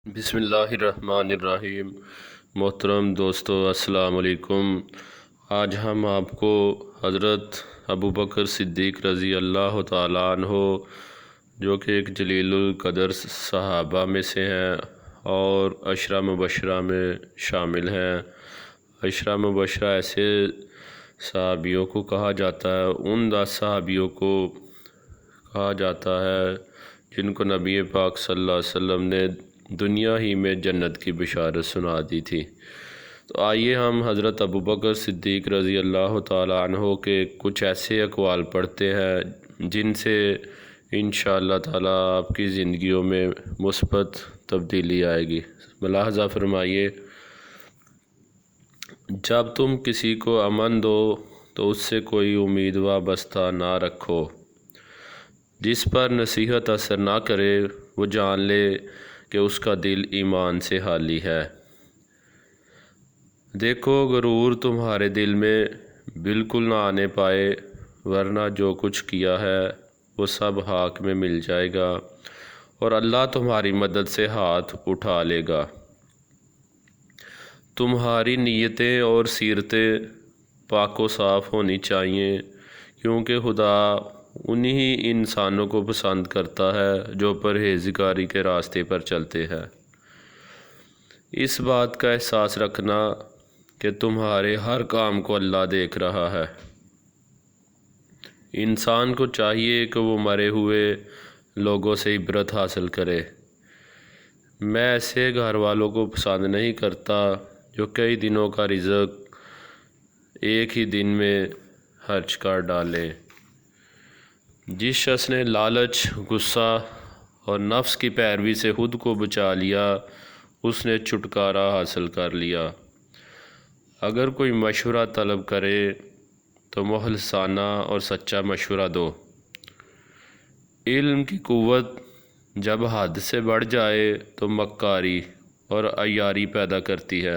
بسم اللہ الرحمن الرحیم۔ محترم دوستو، السلام علیکم۔ آج ہم آپ کو حضرت ابوبکر صدیق رضی اللہ تعالیٰ عنہ، جو کہ ایک جلیل القدر صحابہ میں سے ہیں اور عشرہ مبشرہ میں شامل ہیں۔ عشرہ مبشرہ ایسے صحابیوں کو کہا جاتا ہے، ان 10 صحابیوں کو کہا جاتا ہے جن کو نبی پاک صلی اللہ علیہ وسلم نے دنیا ہی میں جنت کی بشارت سنا دی تھی۔ تو آئیے ہم حضرت ابوبکر صدیق رضی اللہ تعالیٰ عنہ کے کچھ ایسے اقوال پڑھتے ہیں جن سے انشاءاللہ تعالیٰ آپ کی زندگیوں میں مثبت تبدیلی آئے گی۔ ملاحظہ فرمائیے، جب تم کسی کو امن دو تو اس سے کوئی امید وابستہ نہ رکھو۔ جس پر نصیحت اثر نہ کرے وہ جان لے کہ اس کا دل ایمان سے خالی ہے۔ دیکھو، غرور تمہارے دل میں بالکل نہ آنے پائے، ورنہ جو کچھ کیا ہے وہ سب خاک میں مل جائے گا اور اللہ تمہاری مدد سے ہاتھ اٹھا لے گا۔ تمہاری نیتیں اور سیرتیں پاک و صاف ہونی چاہیے، کیونکہ خدا انہی انسانوں کو پسند کرتا ہے جو پرہیزگاری کے راستے پر چلتے ہیں۔ اس بات کا احساس رکھنا کہ تمہارے ہر کام کو اللہ دیکھ رہا ہے۔ انسان کو چاہیے کہ وہ مرے ہوئے لوگوں سے عبرت حاصل کرے۔ میں ایسے گھر والوں کو پسند نہیں کرتا جو کئی دنوں کا رزق ایک ہی دن میں خرچ کر ڈالیں۔ جس شخص نے لالچ، غصہ اور نفس کی پیروی سے خود کو بچا لیا، اس نے چھٹکارا حاصل کر لیا۔ اگر کوئی مشورہ طلب کرے تو مخلصانہ اور سچا مشورہ دو۔ علم کی قوت جب حد سے بڑھ جائے تو مکاری اور عیاری پیدا کرتی ہے،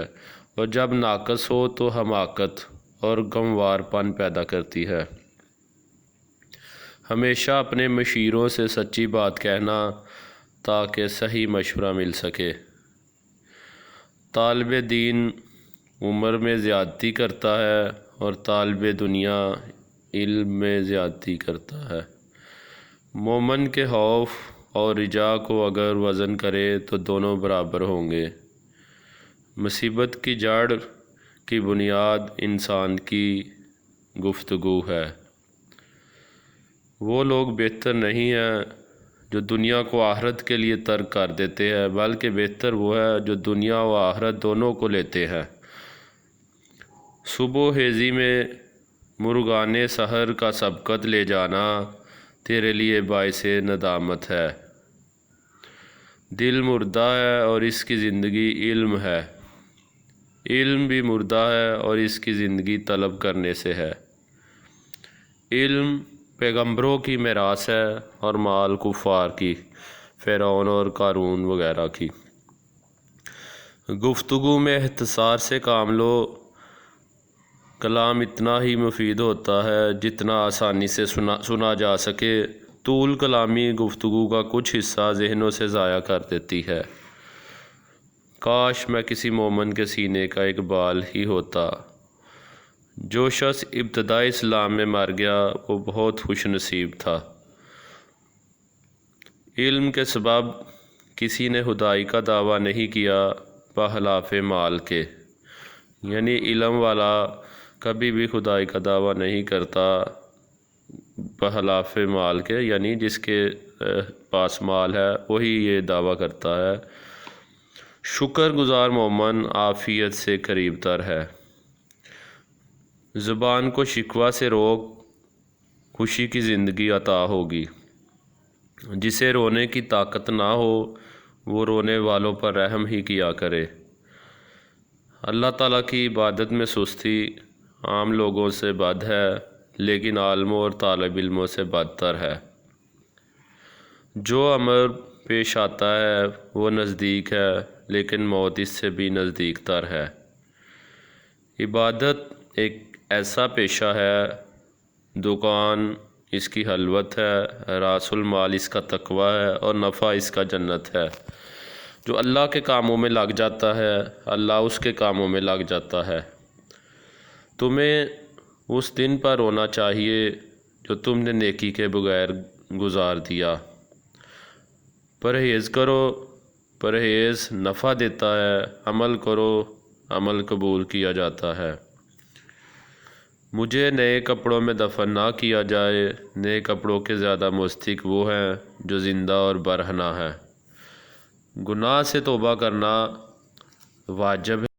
اور جب ناقص ہو تو حماقت اور گنوار پن پیدا کرتی ہے۔ ہمیشہ اپنے مشیروں سے سچی بات کہنا تاکہ صحیح مشورہ مل سکے۔ طالب دین عمر میں زیادتی کرتا ہے اور طالب دنیا علم میں زیادتی کرتا ہے۔ مومن کے خوف اور رجا کو اگر وزن کرے تو دونوں برابر ہوں گے۔ مصیبت کی جڑ کی بنیاد انسان کی گفتگو ہے۔ وہ لوگ بہتر نہیں ہیں جو دنیا کو آخرت کے لیے ترک کر دیتے ہیں، بلکہ بہتر وہ ہے جو دنیا و آخرت دونوں کو لیتے ہیں۔ صبح خیزی میں مرغان سحر کا سبقت لے جانا تیرے لیے باعث ندامت ہے۔ دل مردہ ہے اور اس کی زندگی علم ہے۔ علم بھی مردہ ہے اور اس کی زندگی طلب کرنے سے ہے۔ علم پیغمبروں کی میراث ہے اور مال کفار کی، فرعون اور قارون وغیرہ کی۔ گفتگو میں اختصار سے کام لو۔ کلام اتنا ہی مفید ہوتا ہے جتنا آسانی سے سنا جا سکے۔ طول کلامی گفتگو کا کچھ حصہ ذہنوں سے ضائع کر دیتی ہے۔ کاش میں کسی مومن کے سینے کا ایک بال ہی ہوتا۔ جو شخص ابتدائی اسلام میں مر گیا وہ بہت خوش نصیب تھا۔ علم کے سبب کسی نے خدائی کا دعویٰ نہیں کیا بخلاف مال کے، یعنی علم والا کبھی بھی خدائی کا دعویٰ نہیں کرتا بخلاف مال کے، یعنی جس کے پاس مال ہے وہی یہ دعویٰ کرتا ہے۔ شکر گزار مومن عافیت سے قریب تر ہے۔ زبان کو شکوہ سے روک، خوشی کی زندگی عطا ہوگی۔ جسے رونے کی طاقت نہ ہو وہ رونے والوں پر رحم ہی کیا کرے۔ اللہ تعالیٰ کی عبادت میں سستی عام لوگوں سے بد ہے، لیکن عالموں اور طالب علموں سے بدتر ہے۔ جو امر پیش آتا ہے وہ نزدیک ہے، لیکن موت اس سے بھی نزدیک تر ہے۔ عبادت ایک ایسا پیشہ ہے، دکان اس کی خلوت ہے، راس المال اس کا تقویٰ ہے اور نفع اس کا جنت ہے۔ جو اللہ کے کاموں میں لگ جاتا ہے اللہ اس کے کاموں میں لگ جاتا ہے۔ تمہیں اس دن پر رونا چاہیے جو تم نے نیکی کے بغیر گزار دیا۔ پرہیز کرو، پرہیز نفع دیتا ہے، عمل کرو، عمل قبول کیا جاتا ہے۔ مجھے نئے کپڑوں میں دفن نہ کیا جائے، نئے کپڑوں کے زیادہ مستحق وہ ہیں جو زندہ اور برہنہ ہیں۔ گناہ سے توبہ کرنا واجب ہے۔